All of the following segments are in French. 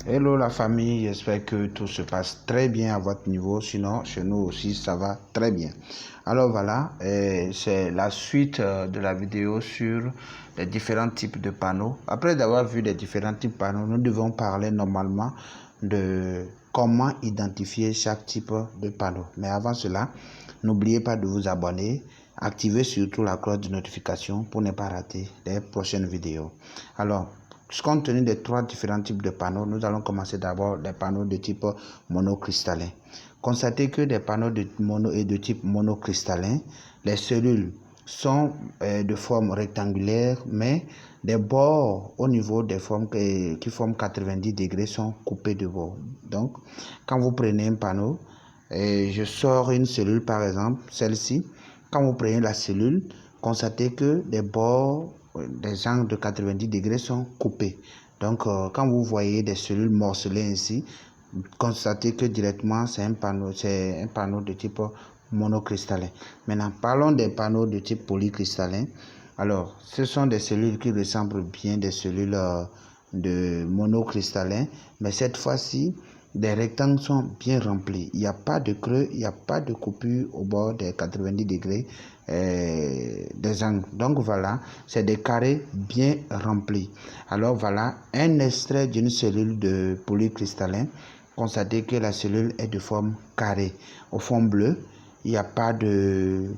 Hello la famille, j'espère que tout se passe très bien à votre niveau, sinon chez nous aussi ça va très bien. Alors voilà, c'est la suite de la vidéo sur les différents types de panneaux. Après avoir vu les différents types de panneaux, nous devons parler normalement de comment identifier chaque type de panneau. Mais avant cela, n'oubliez pas de vous abonner, activez surtout la cloche de notification pour ne pas rater les prochaines vidéos. Alors, compte tenu des trois différents types de panneaux, nous allons commencer d'abord les panneaux de type monocristallin. Constatez que des panneaux de type monocristallin, les cellules sont de forme rectangulaire, mais des bords au niveau des formes qui forment 90 degrés sont coupés de bords. Donc, quand vous prenez un panneau, je sors une cellule par exemple, celle-ci. Quand vous prenez la cellule, constatez que les bords des angles de 90 degrés sont coupés. Donc, quand vous voyez des cellules morcelées ainsi, constatez que directement c'est un panneau de type monocristallin. Maintenant, parlons des panneaux de type polycristallin. Alors, ce sont des cellules qui ressemblent bien des cellules de monocristallin, mais cette fois-ci, les rectangles sont bien remplis. Il n'y a pas de creux, il n'y a pas de coupure au bord des 90 degrés des angles. Donc voilà, c'est des carrés bien remplis. Alors voilà, un extrait d'une cellule de polycristallin. Constatez que la cellule est de forme carrée. Au fond bleu, il n'y a pas de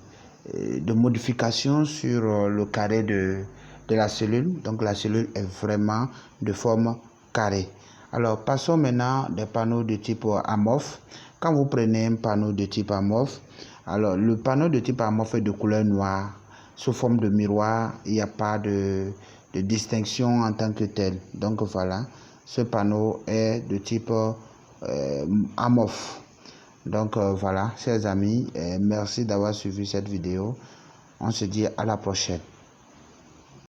modification sur le carré de la cellule. Donc la cellule est vraiment de forme carrée. Alors, passons maintenant des panneaux de type amorphe. Quand vous prenez un panneau de type amorphe, alors le panneau de type amorphe est de couleur noire, sous forme de miroir. Il n'y a pas de distinction en tant que tel. Donc voilà, ce panneau est de type amorphe. Donc voilà, chers amis, merci d'avoir suivi cette vidéo. On se dit à la prochaine.